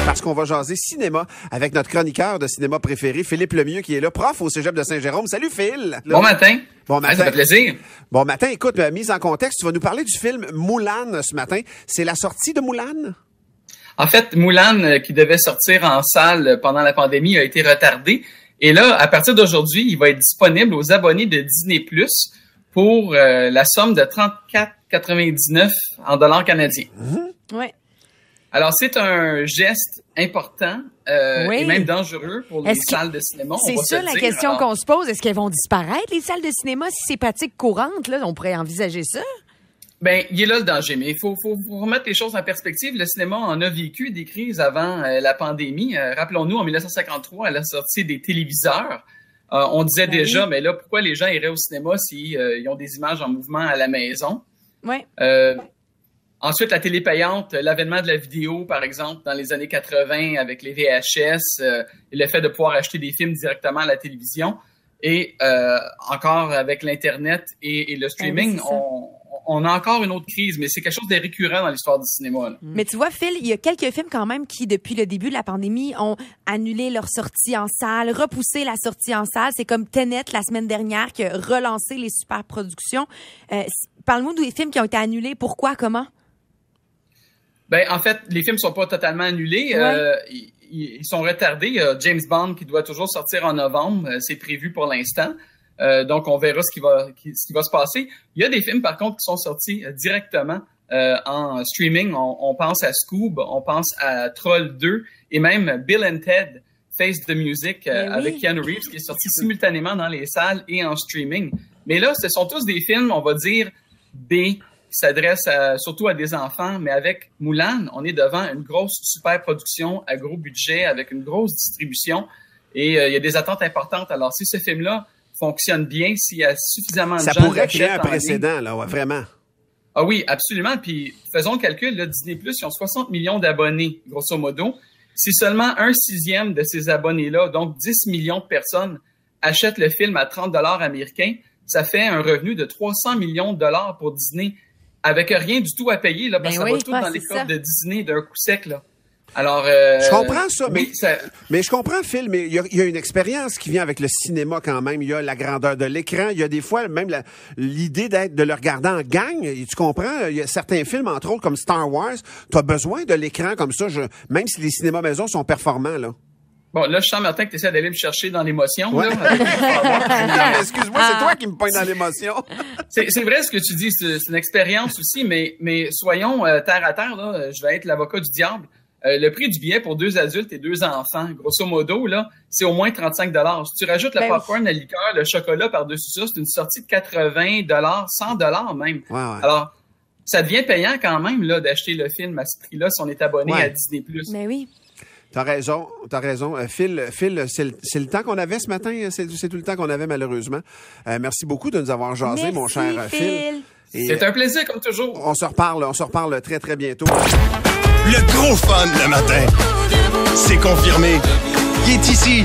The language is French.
Parce qu'on va jaser cinéma avec notre chroniqueur de cinéma préféré, Philippe Lemieux, qui est là, prof au Cégep de Saint-Jérôme. Salut Phil! Bon matin! Bon matin. Ça fait plaisir. Bon matin, écoute, mise en contexte, tu vas nous parler du film Moulin ce matin. C'est la sortie de Moulin? En fait, Moulin, qui devait sortir en salle pendant la pandémie, a été retardé. Et là, à partir d'aujourd'hui, il va être disponible aux abonnés de Disney+ pour la somme de 34,99 en dollars canadiens. Ouais. Alors, c'est un geste important et même dangereux pour les salles de cinéma. C'est ça la question qu'on se pose. Est-ce qu'elles vont disparaître, les salles de cinéma, si c'est pratique courante? Là, on pourrait envisager ça. Ben, il est là le danger, mais il faut remettre les choses en perspective. Le cinéma en a vécu des crises avant la pandémie. Rappelons-nous, en 1953, à la sortie des téléviseurs, on disait déjà, mais là, pourquoi les gens iraient au cinéma s'ils ont des images en mouvement à la maison? Ouais. Ensuite, la télé payante, l'avènement de la vidéo, par exemple, dans les années 80 avec les VHS, et le fait de pouvoir acheter des films directement à la télévision. Et encore avec l'Internet et le streaming, on a encore une autre crise, mais c'est quelque chose de récurrent dans l'histoire du cinéma. Là. Mais tu vois, Phil, il y a quelques films quand même qui, depuis le début de la pandémie, ont annulé leur sortie en salle, repoussé la sortie en salle. C'est comme Tenet la semaine dernière qui a relancé les super productions. Parle-nous des films qui ont été annulés. Pourquoi? Comment? Ben, en fait, les films sont pas totalement annulés. Ouais. Ils sont retardés. Il y a James Bond qui doit toujours sortir en novembre. C'est prévu pour l'instant. Donc, on verra ce qui va se passer. Il y a des films, par contre, qui sont sortis directement en streaming. On pense à Scoob, on pense à Troll 2 et même Bill and Ted, Face the Music avec Keanu Reeves qui est sorti simultanément dans les salles et en streaming. Mais là, ce sont tous des films, on va dire, B, qui s'adressent surtout à des enfants. Mais avec Moulin, on est devant une grosse super production à gros budget avec une grosse distribution et il y a des attentes importantes. Alors, si ce film-là fonctionne bien, s'il y a suffisamment de gens... Ça pourrait créer un précédent, là, ouais, vraiment. Ah oui, absolument. Puis, faisons le calcul, là, Disney+, ils ont 60 millions d'abonnés, grosso modo. Si seulement 1/6 de ces abonnés-là, donc 10 millions de personnes, achètent le film à 30 $ américains, ça fait un revenu de 300 millions de dollars pour Disney, avec rien du tout à payer, là, parce que ça va tout dans les coffres de Disney d'un coup sec, là. Alors, je comprends ça, oui, mais je comprends, Phil, mais il y a une expérience qui vient avec le cinéma quand même. Il y a la grandeur de l'écran. Il y a des fois même l'idée de le regarder en gang. Tu comprends? Il y a certains films, entre autres, comme Star Wars. Tu as besoin de l'écran comme ça, même si les cinémas maison sont performants, là. Bon, là, je sens, Martin, que tu essaies d'aller me chercher dans l'émotion. Ouais. Là, excuse-moi, c'est toi qui me pointe dans l'émotion. C'est vrai ce que tu dis, c'est une expérience aussi, mais soyons terre à terre, là. Je vais être l'avocat du diable. Le prix du billet pour 2 adultes et 2 enfants, grosso modo, là, c'est au moins 35 $. Si tu rajoutes le popcorn, la liqueur, le chocolat par-dessus ça, c'est une sortie de 80 $, 100 $ même. Ouais. Alors, ça devient payant quand même, là, d'acheter le film à ce prix-là si on est abonné à Disney+. Mais oui. T'as raison. Phil, c'est le temps qu'on avait ce matin. C'est tout le temps qu'on avait, malheureusement. Merci beaucoup de nous avoir jasé, mon cher Phil. C'est un plaisir, comme toujours. On se reparle très, très bientôt. Le gros fun le matin. C'est confirmé. Il est ici.